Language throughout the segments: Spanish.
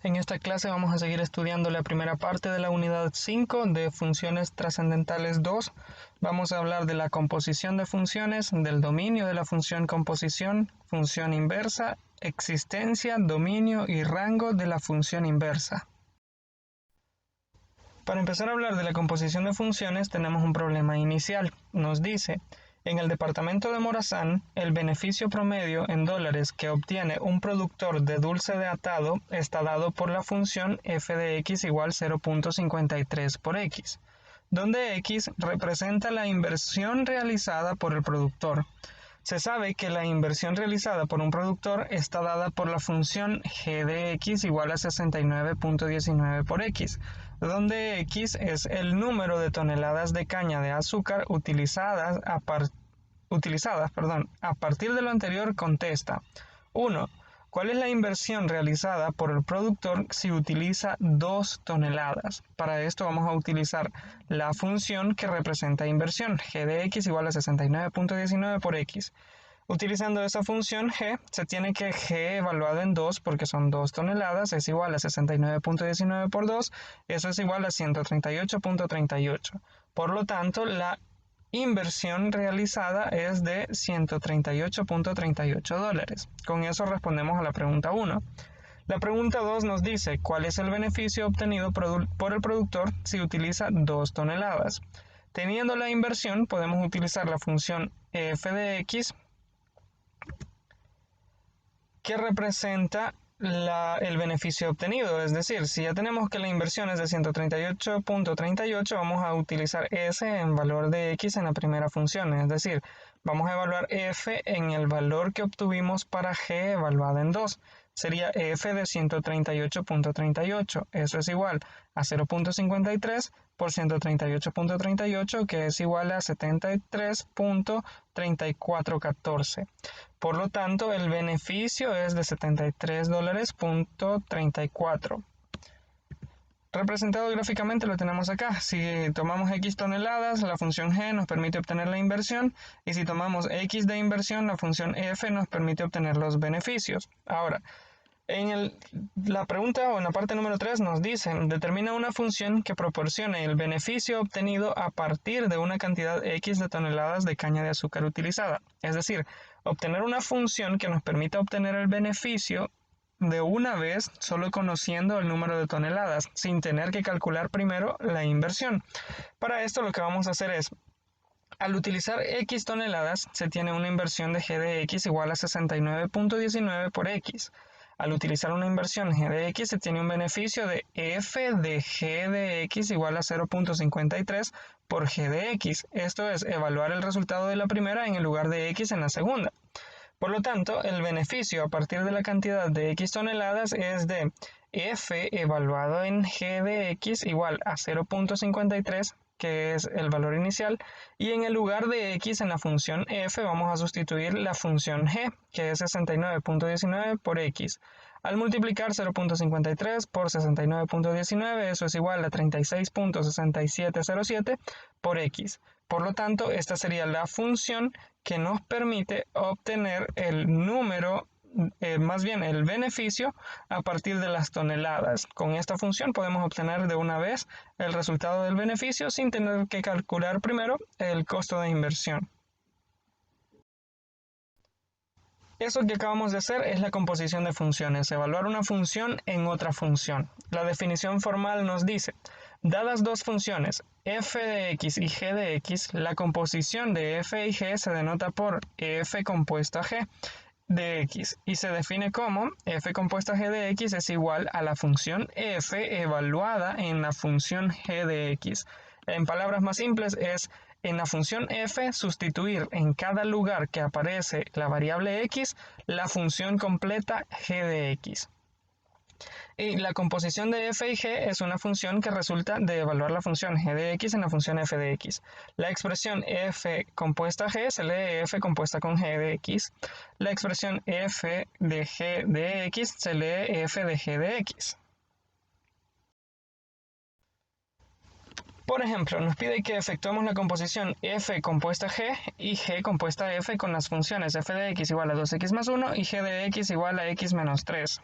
En esta clase vamos a seguir estudiando la primera parte de la unidad 5 de funciones trascendentales 2. Vamos a hablar de la composición de funciones, del dominio de la función composición, función inversa, existencia, dominio y rango de la función inversa. Para empezar a hablar de la composición de funciones tenemos un problema inicial. Nos dice: en el departamento de Morazán, el beneficio promedio en dólares que obtiene un productor de dulce de atado está dado por la función f de x igual 0.53 por x, donde x representa la inversión realizada por el productor. Se sabe que la inversión realizada por un productor está dada por la función g de x igual a 69.19 por x, donde x es el número de toneladas de caña de azúcar utilizadas a partir de lo anterior. Contesta: 1. ¿Cuál es la inversión realizada por el productor si utiliza 2 toneladas? Para esto vamos a utilizar la función que representa inversión, g de x igual a 69.19 por x. Utilizando esa función g, se tiene que g evaluado en 2, porque son 2 toneladas, es igual a 69.19 por 2, eso es igual a 138.38. Por lo tanto, la inversión realizada es de 138.38 dólares. Con eso respondemos a la pregunta 1. La pregunta 2 nos dice: ¿cuál es el beneficio obtenido por el productor si utiliza 2 toneladas? Teniendo la inversión, podemos utilizar la función f de x, que representa el beneficio obtenido. Es decir, si ya tenemos que la inversión es de 138.38, vamos a utilizar s en valor de x en la primera función. Es decir, vamos a evaluar f en el valor que obtuvimos para g evaluada en 2. Sería f de 138.38. Eso es igual a 0.53 por 138.38, que es igual a 73.3414. Por lo tanto, el beneficio es de $73.34. Representado gráficamente lo tenemos acá. Si tomamos x toneladas, la función g nos permite obtener la inversión, y si tomamos x de inversión, la función f nos permite obtener los beneficios. Ahora, la pregunta o en la parte número 3 nos dice: determina una función que proporcione el beneficio obtenido a partir de una cantidad x de toneladas de caña de azúcar utilizada. Es decir, obtener una función que nos permita obtener el beneficio de una vez solo conociendo el número de toneladas, sin tener que calcular primero la inversión. Para esto lo que vamos a hacer es: al utilizar x toneladas, se tiene una inversión de g de x igual a 69.19 por x. Al utilizar una inversión g de x, se tiene un beneficio de f de g de x igual a 0.53 por g de x. Esto es evaluar el resultado de la primera en el lugar de x en la segunda. Por lo tanto, el beneficio a partir de la cantidad de x toneladas es de f evaluado en g de x igual a 0.53, que es el valor inicial, y en el lugar de x en la función f vamos a sustituir la función g, que es 69.19 por x. Al multiplicar 0.53 por 69.19, eso es igual a 36.6707 por x. Por lo tanto, esta sería la función que nos permite obtener el número, el beneficio a partir de las toneladas. Con esta función podemos obtener de una vez el resultado del beneficio sin tener que calcular primero el costo de inversión. Eso que acabamos de hacer es la composición de funciones, evaluar una función en otra función. La definición formal nos dice: dadas dos funciones, f de x y g de x, la composición de f y g se denota por f compuesta g de x y se define como f compuesta g de x es igual a la función f evaluada en la función g de x. En palabras más simples es: en la función f sustituir en cada lugar que aparece la variable x la función completa g de x. Y la composición de f y g es una función que resulta de evaluar la función g de x en la función f de x. La expresión f compuesta g se lee f compuesta con g de x. La expresión f de g de x se lee f de g de x. Por ejemplo, nos pide que efectuemos la composición f compuesta g y g compuesta f con las funciones f de x igual a 2x más 1 y g de x igual a x menos 3.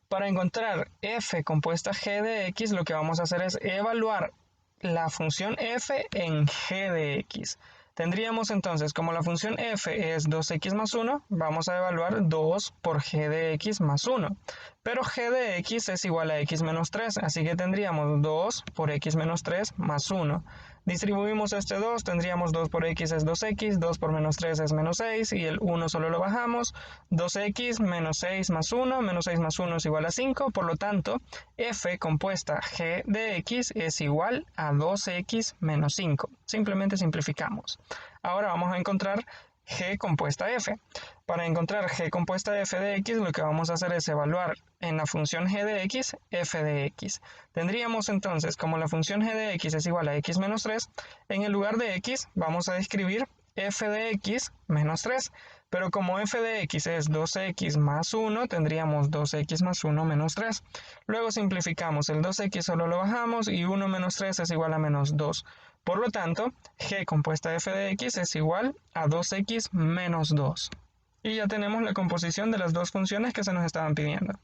Para encontrar f compuesta g de x, lo que vamos a hacer es evaluar la función f en g de x. Tendríamos entonces, como la función f es 2x más 1, vamos a evaluar 2 por g de x más 1. Pero g de x es igual a x menos 3, así que tendríamos 2 por x menos 3 más 1. Distribuimos este 2, tendríamos 2 por x es 2x, 2 por menos 3 es menos 6, y el 1 solo lo bajamos. 2x menos 6 más 1, menos 6 más 1 es igual a 5, por lo tanto, f compuesta g de x es igual a 2x menos 5. Simplemente simplificamos. Ahora vamos a encontrar g compuesta f. Para encontrar g compuesta f de x, lo que vamos a hacer es evaluar en la función g de x, f de x. Tendríamos entonces, como la función g de x es igual a x menos 3, en el lugar de x vamos a escribir f de x menos 3. Pero como f de x es 2x más 1, tendríamos 2x más 1 menos 3. Luego simplificamos, el 2x solo lo bajamos y 1 menos 3 es igual a menos 2. Por lo tanto, g compuesta f de x es igual a 2x menos 2. Y ya tenemos la composición de las dos funciones que se nos estaban pidiendo.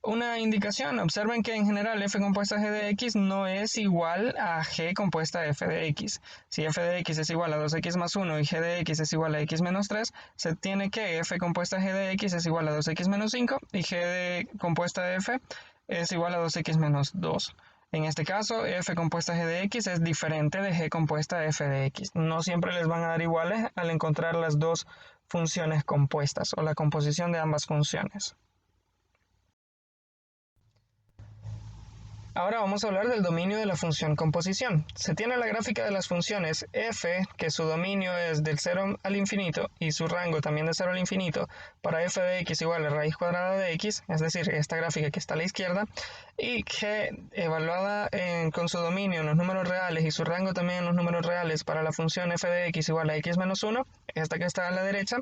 Una indicación, observen que en general f compuesta g de x no es igual a g compuesta f de x. Si f de x es igual a 2x más 1 y g de x es igual a x menos 3, se tiene que f compuesta g de x es igual a 2x menos 5 y g de compuesta de f es igual a 2x menos 2. En este caso, f compuesta g de x es diferente de g compuesta f de x. No siempre les van a dar iguales al encontrar las dos funciones compuestas o la composición de ambas funciones. Ahora vamos a hablar del dominio de la función composición. Se tiene la gráfica de las funciones f, que su dominio es del 0 al infinito y su rango también de 0 al infinito, para f de x igual a raíz cuadrada de x, es decir, esta gráfica que está a la izquierda, y g evaluada con su dominio en los números reales y su rango también en los números reales para la función f de x igual a x menos 1, esta que está a la derecha,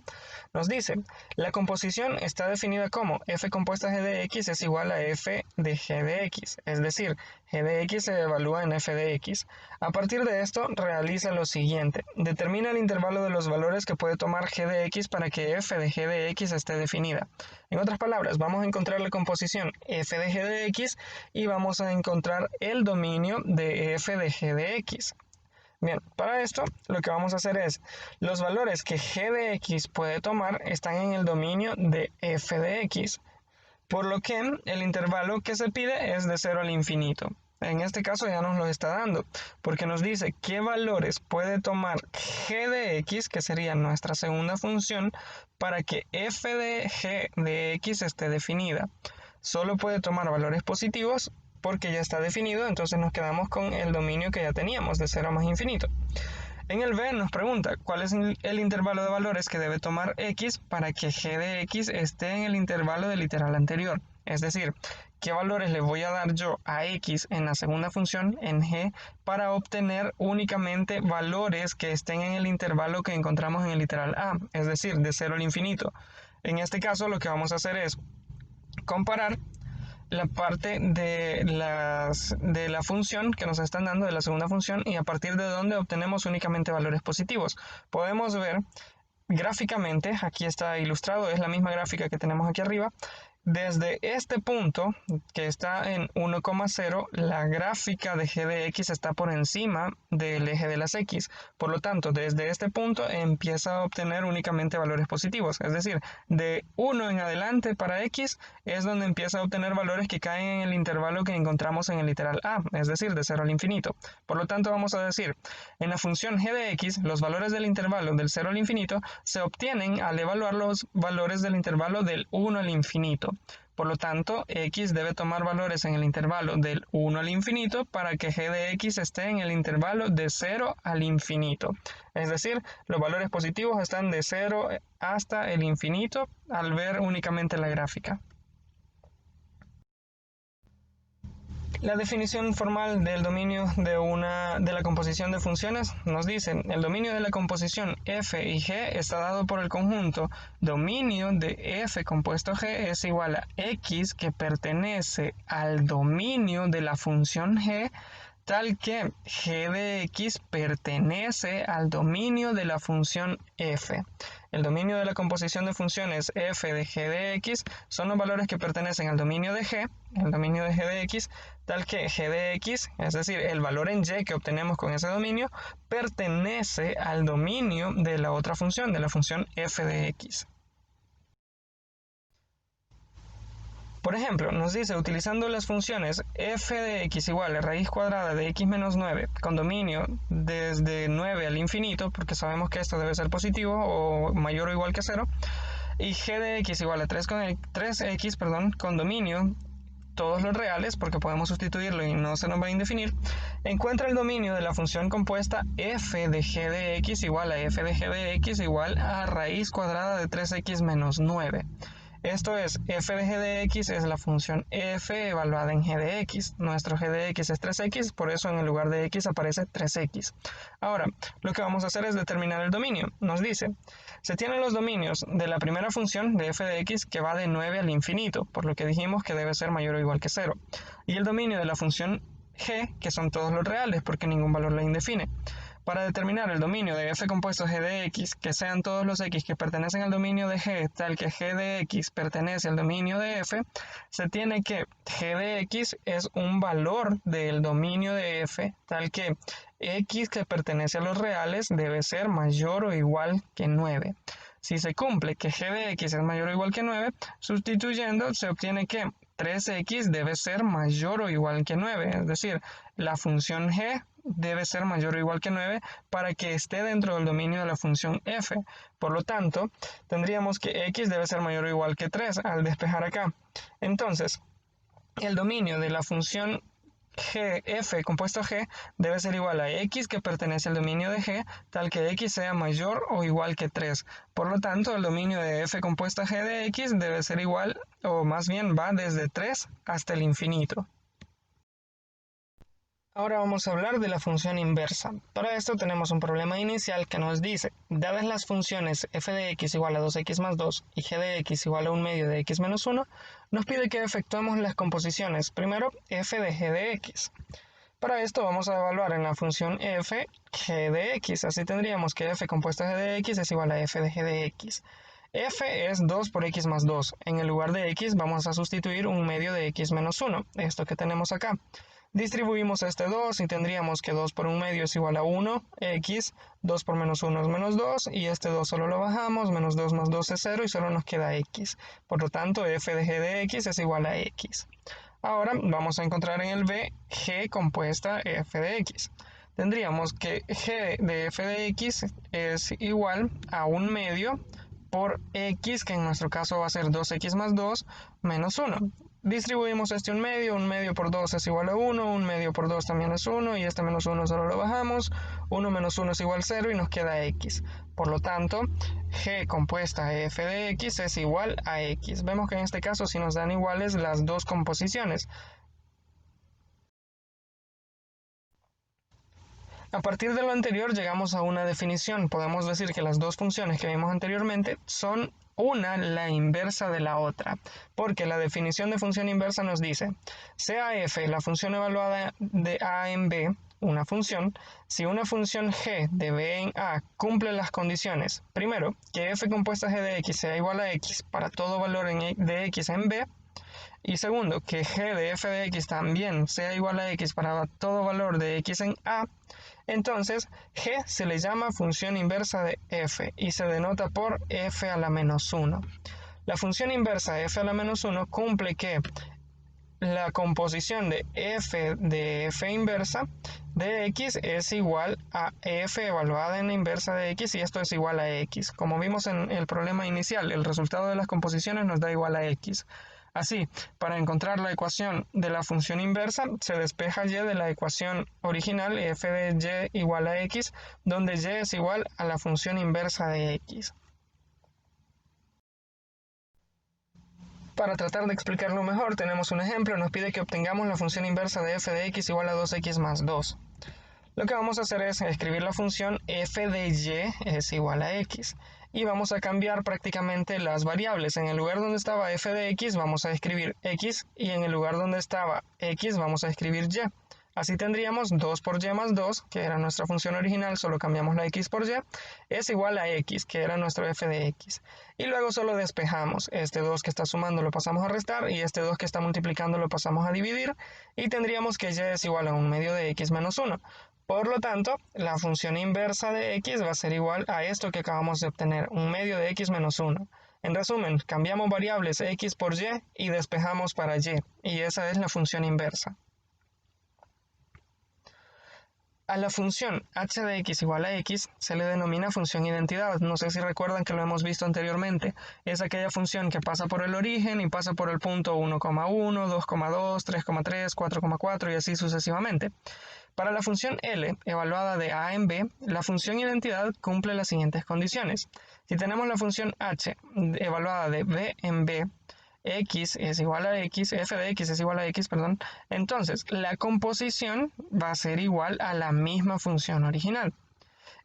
nos dice, la composición está definida como f compuesta g de x es igual a f de g de x, es decir, g de x se evalúa en f de x. A partir de esto, realiza lo siguiente. Determina el intervalo de los valores que puede tomar g de x para que f de g de x esté definida. En otras palabras, vamos a encontrar la composición f de g de x y vamos a encontrar el dominio de f de g de x. Bien, para esto lo que vamos a hacer es, los valores que g de x puede tomar están en el dominio de f de x. Por lo que el intervalo que se pide es de 0 al infinito. En este caso ya nos lo está dando, porque nos dice qué valores puede tomar g de x, que sería nuestra segunda función, para que f de g de x esté definida. Solo puede tomar valores positivos porque ya está definido, entonces nos quedamos con el dominio que ya teníamos, de 0 más infinito. En el B nos pregunta cuál es el intervalo de valores que debe tomar x para que g de x esté en el intervalo del literal anterior. Es decir, qué valores le voy a dar yo a x en la segunda función, en g, para obtener únicamente valores que estén en el intervalo que encontramos en el literal a, es decir, de 0 al infinito. En este caso lo que vamos a hacer es comparar la parte de la función que nos están dando, de la segunda función, y a partir de donde obtenemos únicamente valores positivos. Podemos ver gráficamente, aquí está ilustrado, es la misma gráfica que tenemos aquí arriba. Desde este punto, que está en 1,0, la gráfica de g de x está por encima del eje de las x. Por lo tanto, desde este punto empieza a obtener únicamente valores positivos. Es decir, de 1 en adelante para x es donde empieza a obtener valores que caen en el intervalo que encontramos en el literal a, es decir, de 0 al infinito. Por lo tanto, vamos a decir, en la función g de x, los valores del intervalo del 0 al infinito se obtienen al evaluar los valores del intervalo del 1 al infinito. Por lo tanto, x debe tomar valores en el intervalo del 1 al infinito para que g de x esté en el intervalo de 0 al infinito. Es decir, los valores positivos están de 0 hasta el infinito al ver únicamente la gráfica. La definición formal del dominio de la composición de funciones nos dice, el dominio de la composición f y g está dado por el conjunto dominio de f compuesto g es igual a x que pertenece al dominio de la función g tal que g de x pertenece al dominio de la función f. El dominio de la composición de funciones f de g de x son los valores que pertenecen al dominio de g, el dominio de g de x, tal que g de x, es decir, el valor en y que obtenemos con ese dominio, pertenece al dominio de la otra función, de la función f de x. Por ejemplo, nos dice, utilizando las funciones f de x igual a raíz cuadrada de x menos 9 con dominio desde 9 al infinito, porque sabemos que esto debe ser positivo o mayor o igual que 0, y g de x igual a 3x con dominio todos los reales, porque podemos sustituirlo y no se nos va a indefinir, encuentra el dominio de la función compuesta f de g de x igual a f de g de x igual a raíz cuadrada de 3x menos 9. Esto es, f de g de x es la función f evaluada en g de x. Nuestro g de x es 3x, por eso en el lugar de x aparece 3x. Ahora, lo que vamos a hacer es determinar el dominio. Nos dice, se tienen los dominios de la primera función de f de x que va de 9 al infinito, por lo que dijimos que debe ser mayor o igual que 0. Y el dominio de la función g, que son todos los reales, porque ningún valor la indefine. Para determinar el dominio de f compuesto g de x, que sean todos los x que pertenecen al dominio de g, tal que g de x pertenece al dominio de f, se tiene que g de x es un valor del dominio de f, tal que x que pertenece a los reales debe ser mayor o igual que 9. Si se cumple que g de x es mayor o igual que 9, sustituyendo se obtiene que 3x debe ser mayor o igual que 9, es decir, la función g debe ser mayor o igual que 9 para que esté dentro del dominio de la función f. Por lo tanto, tendríamos que x debe ser mayor o igual que 3 al despejar acá. Entonces, el dominio de la función g, f compuesto g debe ser igual a x que pertenece al dominio de g, tal que x sea mayor o igual que 3. Por lo tanto, el dominio de f compuesta g de x debe ser igual, o más bien va desde 3 hasta el infinito. Ahora vamos a hablar de la función inversa. Para esto tenemos un problema inicial que nos dice, dadas las funciones f de x igual a 2x más 2 y g de x igual a 1 medio de x menos 1, nos pide que efectuemos las composiciones. Primero, f de g de x. Para esto vamos a evaluar en la función f g de x. Así tendríamos que f compuesta g de x es igual a f de g de x. F es 2 por x más 2. En el lugar de x vamos a sustituir 1 medio de x menos 1, esto que tenemos acá. Distribuimos este 2 y tendríamos que 2 por 1 medio es igual a 1, x, 2 por menos 1 es menos 2, y este 2 solo lo bajamos, menos 2 más 2 es 0 y solo nos queda x. Por lo tanto, f de g de x es igual a x. Ahora vamos a encontrar en el b g compuesta f de x. Tendríamos que g de f de x es igual a 1 medio por x, que en nuestro caso va a ser 2x más 2 menos 1. Distribuimos este 1 medio por 2 es igual a 1, 1 medio por 2 también es 1, y este menos 1 solo lo bajamos, 1 menos 1 es igual a 0 y nos queda x. Por lo tanto, g compuesta f de x es igual a x. Vemos que en este caso sí nos dan iguales las dos composiciones. A partir de lo anterior llegamos a una definición. Podemos decir que las dos funciones que vimos anteriormente son una la inversa de la otra, porque la definición de función inversa nos dice, sea f la función evaluada de a en b, una función, si una función g de b en a cumple las condiciones, primero, que f compuesta g de x sea igual a x para todo valor de x en b, y segundo, que g de f de x también sea igual a x para todo valor de x en a, entonces g se le llama función inversa de f y se denota por f a la menos 1. La función inversa f a la menos 1 cumple que la composición de f inversa de x es igual a f evaluada en la inversa de x, y esto es igual a x. Como vimos en el problema inicial, el resultado de las composiciones nos da igual a x. Así, para encontrar la ecuación de la función inversa, se despeja y de la ecuación original, f de y igual a x, donde y es igual a la función inversa de x. Para tratar de explicarlo mejor, tenemos un ejemplo. Nos pide que obtengamos la función inversa de f de x igual a 2x más 2. Lo que vamos a hacer es escribir la función f de y es igual a x. Y vamos a cambiar prácticamente las variables. En el lugar donde estaba f de x vamos a escribir x, y en el lugar donde estaba x vamos a escribir y. Así tendríamos 2 por y más 2, que era nuestra función original, solo cambiamos la x por y, es igual a x, que era nuestro f de x. Y luego solo despejamos. Este 2 que está sumando lo pasamos a restar y este 2 que está multiplicando lo pasamos a dividir y tendríamos que y es igual a 1/2 de x menos 1. Por lo tanto, la función inversa de x va a ser igual a esto que acabamos de obtener, 1/2 de x menos 1. En resumen, cambiamos variables x por y despejamos para y esa es la función inversa. A la función h de x igual a x se le denomina función identidad. No sé si recuerdan que lo hemos visto anteriormente. Es aquella función que pasa por el origen y pasa por el punto 1,1, 2,2, 3,3, 4,4 y así sucesivamente. Para la función L, evaluada de a en b, la función identidad cumple las siguientes condiciones. Si tenemos la función h evaluada de b en b, x es igual a x, f de x es igual a x, perdón, entonces la composición va a ser igual a la misma función original.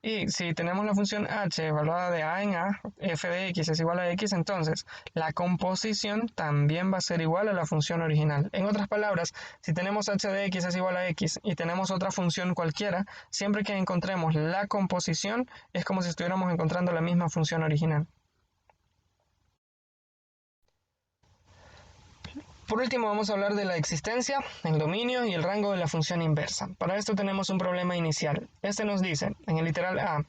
Y si tenemos la función h evaluada de a en a, f de x es igual a x, entonces la composición también va a ser igual a la función original. En otras palabras, si tenemos h de x es igual a x y tenemos otra función cualquiera, siempre que encontremos la composición es como si estuviéramos encontrando la misma función original. Por último, vamos a hablar de la existencia, el dominio y el rango de la función inversa. Para esto tenemos un problema inicial. Este nos dice, en el literal A,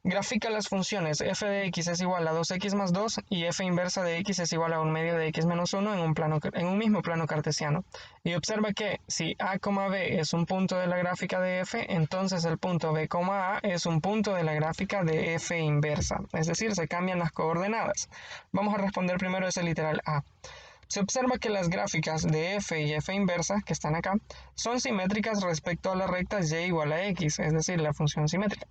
grafica las funciones f de x es igual a 2x más 2 y f inversa de x es igual a 1/2 de x menos 1 en un mismo plano cartesiano. Y observa que si a, b es un punto de la gráfica de f, entonces el punto b, a es un punto de la gráfica de f inversa. Es decir, se cambian las coordenadas. Vamos a responder primero ese literal A. Se observa que las gráficas de f y f inversa, que están acá, son simétricas respecto a la recta y igual a x, es decir, la función simétrica.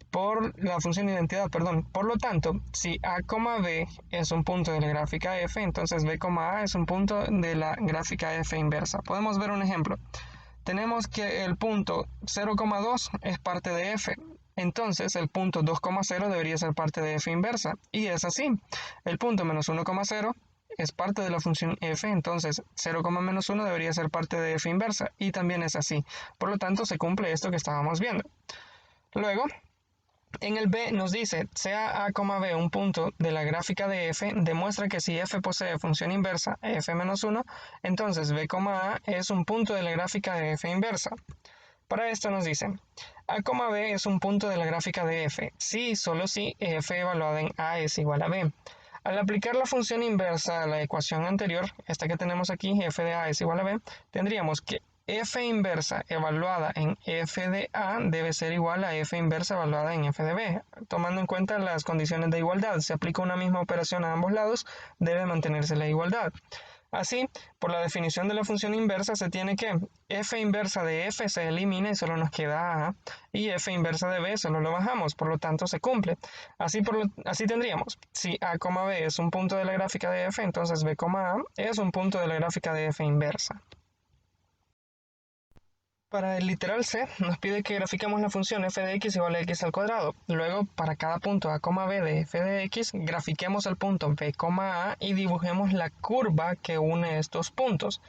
Por la función identidad, perdón. Por lo tanto, si a, b es un punto de la gráfica f, entonces b, a es un punto de la gráfica f inversa. Podemos ver un ejemplo. Tenemos que el punto 0,2 es parte de f. Entonces el punto 2,0 debería ser parte de f inversa. Y es así. El punto menos 1,0 es parte de la función f, entonces 0, menos 1 debería ser parte de f inversa. Y también es así. Por lo tanto, se cumple esto que estábamos viendo. Luego, en el B nos dice, sea a, b un punto de la gráfica de f, demuestra que si f posee función inversa, f menos 1, entonces b, a es un punto de la gráfica de f inversa. Para esto nos dice, a, b es un punto de la gráfica de f, si y solo si f evaluada en a es igual a b. Al aplicar la función inversa a la ecuación anterior, esta que tenemos aquí, f de a es igual a b, tendríamos que f inversa evaluada en f de a debe ser igual a f inversa evaluada en f de b. Tomando en cuenta las condiciones de igualdad, si aplica una misma operación a ambos lados, debe mantenerse la igualdad. Así, por la definición de la función inversa se tiene que f inversa de f se elimina y solo nos queda a, y f inversa de b solo lo bajamos, por lo tanto se cumple. Así tendríamos, si a, b es un punto de la gráfica de f, entonces b, a es un punto de la gráfica de f inversa. Para el literal C, nos pide que grafiquemos la función f de x igual a x al cuadrado. Luego, para cada punto a, b de f de x, grafiquemos el punto b, a y dibujemos la curva que une estos puntos.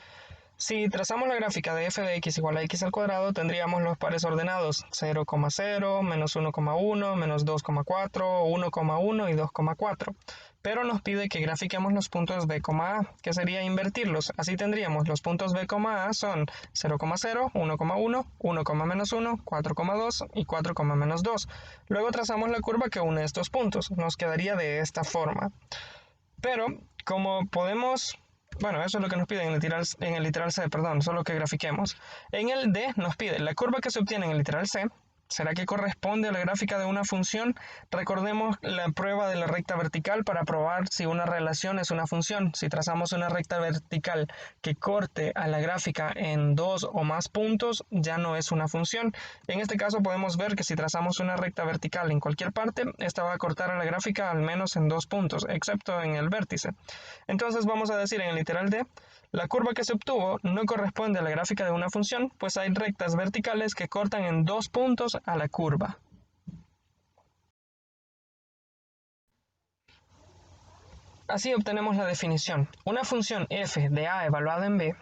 Si trazamos la gráfica de f de x igual a x al cuadrado, tendríamos los pares ordenados 0,0, menos 1,1, menos 2,4, 1,1 y 2,4. Pero nos pide que grafiquemos los puntos b, a, que sería invertirlos. Así tendríamos los puntos b, a son 0,0, 1,1, 1, menos 1, 4,2 y 4, menos 2. Luego trazamos la curva que une estos puntos. Nos quedaría de esta forma. Pero, como podemos... Bueno, eso es lo que nos pide en el literal C, perdón, solo que grafiquemos. En el D nos pide la curva que se obtiene en el literal C. ¿Será que corresponde a la gráfica de una función? Recordemos la prueba de la recta vertical para probar si una relación es una función. Si trazamos una recta vertical que corte a la gráfica en dos o más puntos, ya no es una función. En este caso podemos ver que si trazamos una recta vertical en cualquier parte, esta va a cortar a la gráfica al menos en 2 puntos, excepto en el vértice. Entonces vamos a decir en el literal D, la curva que se obtuvo no corresponde a la gráfica de una función, pues hay rectas verticales que cortan en 2 puntos a la curva. Así obtenemos la definición. Una función f de a evaluada en b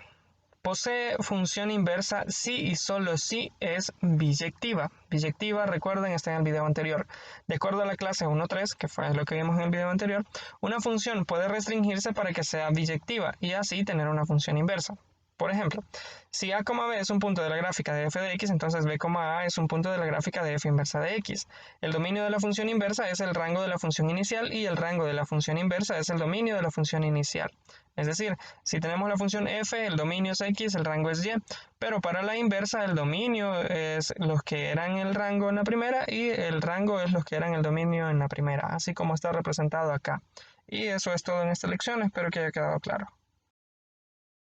Posee función inversa si y solo si es biyectiva. Biyectiva, recuerden, está en el video anterior. De acuerdo a la clase 1.3, que fue lo que vimos en el video anterior, una función puede restringirse para que sea biyectiva y así tener una función inversa. Por ejemplo, si a, B es un punto de la gráfica de f de x, entonces b, a es un punto de la gráfica de f inversa de x. El dominio de la función inversa es el rango de la función inicial y el rango de la función inversa es el dominio de la función inicial. Es decir, si tenemos la función f, el dominio es x, el rango es y, pero para la inversa el dominio es los que eran el rango en la primera y el rango es los que eran el dominio en la primera, así como está representado acá. Y eso es todo en esta lección, espero que haya quedado claro.